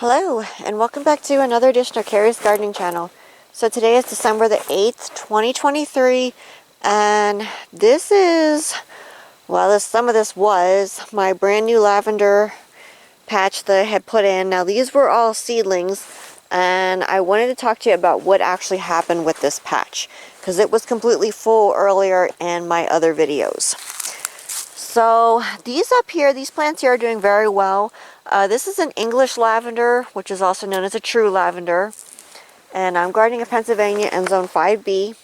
Hello, and welcome back to another edition of Carrie's Gardening Channel. So today is December the 8th, 2023, and this is, well, some of this was my brand new lavender patch that I had put in. Now these were all seedlings, and I wanted to talk to you about what actually happened with this patch, because it was completely full earlier in my other videos. So these up here, these plants here are doing very well. This is an English lavender, which is also known as a true lavender. And I'm gardening in Pennsylvania in zone 5B.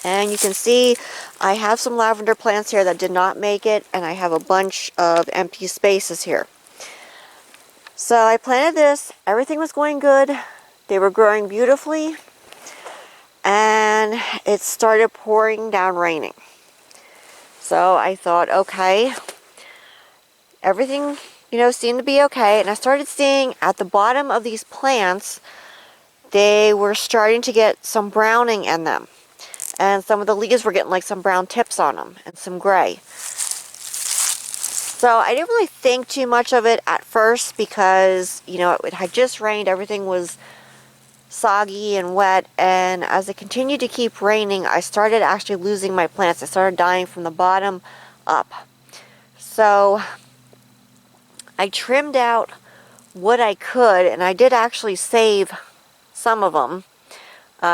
And you can see I have some lavender plants here that did not make it, and I have a bunch of empty spaces here. So I planted this, everything was going good. They were growing beautifully, and it started pouring down raining. So I thought, okay, everything, seemed to be okay. And I started seeing at the bottom of these plants, they were starting to get some browning in them. And some of the leaves were getting like some brown tips on them and some gray. So I didn't really think too much of it at first because, it had just rained. Everything was soggy and wet, and as it continued to keep raining, I started actually losing my plants. I started dying from the bottom up. So I trimmed out what I could, and I did actually save some of them.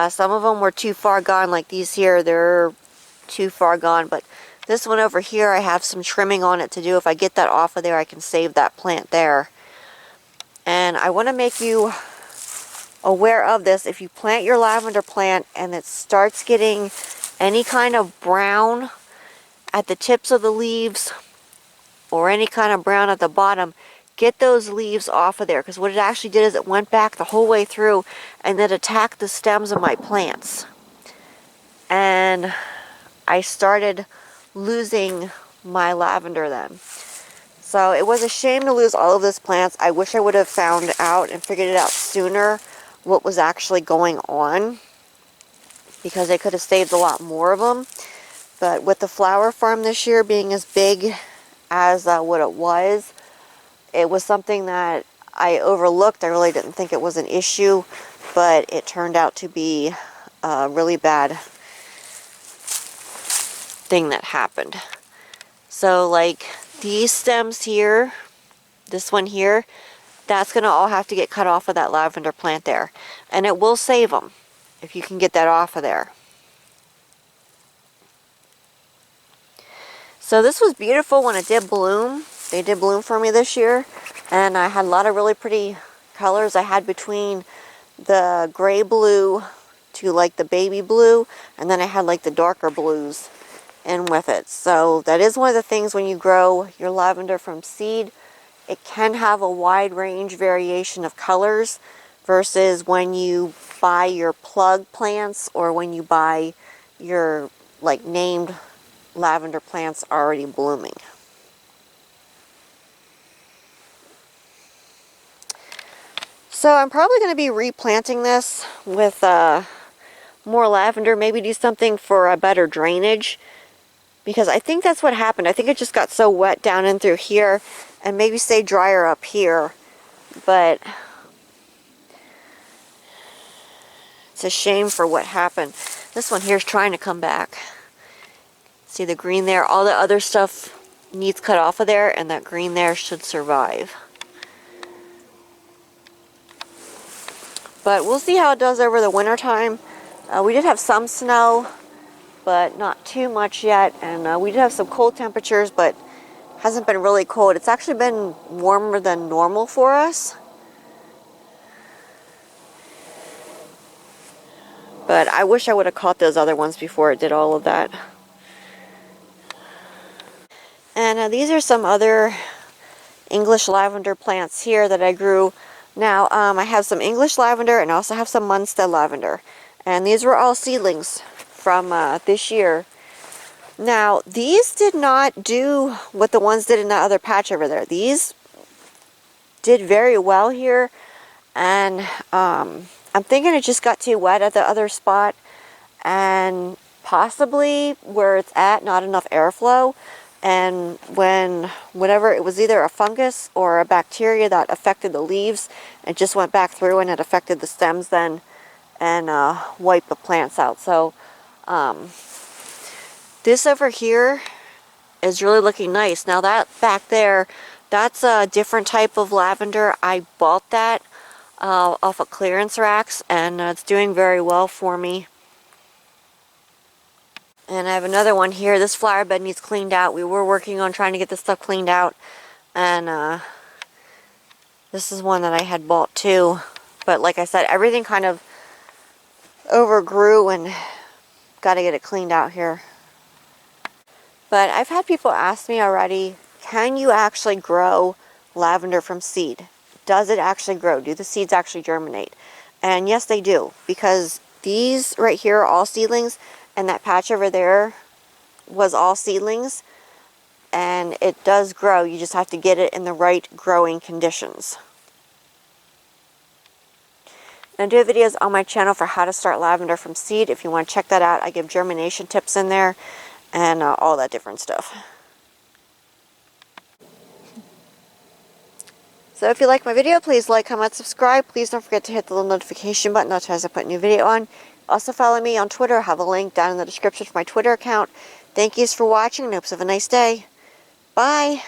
Some of them were too far gone, like these here, they're too far gone, but this one over here, I have some trimming on it to do. If I get that off of there, I can save that plant there. And I want to make you aware of this. If you plant your lavender plant and it starts getting any kind of brown at the tips of the leaves or any kind of brown at the bottom, get those leaves off of there, because what it actually did is it went back the whole way through and it attacked the stems of my plants, and I started losing my lavender then. So it was a shame to lose all of those plants. I wish I would have found out and figured it out sooner what was actually going on, because I could have saved a lot more of them. But with the flower farm this year being as big as what it was something that I overlooked. I really didn't think it was an issue, but it turned out to be a really bad thing that happened. So like these stems here, this one here, that's going to all have to get cut off of that lavender plant there. And it will save them if you can get that off of there. So this was beautiful when it did bloom. They did bloom for me this year. And I had a lot of really pretty colors. I had between the gray blue to like the baby blue. And then I had like the darker blues in with it. So that is one of the things when you grow your lavender from seed. It can have a wide range variation of colors versus when you buy your plug plants or when you buy your like named lavender plants already blooming. So I'm probably going to be replanting this with more lavender, maybe do something for a better drainage, because I think that's what happened. I think it just got so wet down in through here, and maybe stay drier up here, but it's a shame for what happened. This one here is trying to come back. See the green there? All the other stuff needs cut off of there, and that green there should survive. But we'll see how it does over the winter time. We did have some snow, but not too much yet, and we did have some cold temperatures, but hasn't been really cold. It's actually been warmer than normal for us. But I wish I would have caught those other ones before it did all of that. And these are some other English lavender plants here that I grew. Now, I have some English lavender and I also have some Munstead lavender. And these were all seedlings from this year. Now, these did not do what the ones did in that other patch over there. These did very well here. And I'm thinking it just got too wet at the other spot. And possibly where it's at, not enough airflow. And whenever it was either a fungus or a bacteria that affected the leaves, it just went back through and it affected the stems then and wiped the plants out. So this over here is really looking nice. Now that back there, that's a different type of lavender. I bought that off of clearance racks, and it's doing very well for me. And I have another one here. This flower bed needs cleaned out. We were working on trying to get this stuff cleaned out, and this is one that I had bought too. But like I said, everything kind of overgrew and got to get it cleaned out here. But I've had people ask me already, can you actually grow lavender from seed? Does it actually grow? Do the seeds actually germinate? And yes, they do, because these right here are all seedlings, and that patch over there was all seedlings, and it does grow. You just have to get it in the right growing conditions. And I do have videos on my channel for how to start lavender from seed. If you want to check that out, I give germination tips in there and all that different stuff. So if you like my video, please like, comment, subscribe. Please don't forget to hit the little notification button as I put a new video on. Also follow me on Twitter. I have a link down in the description for my Twitter account. Thank yous for watching and hope you have a nice day. Bye.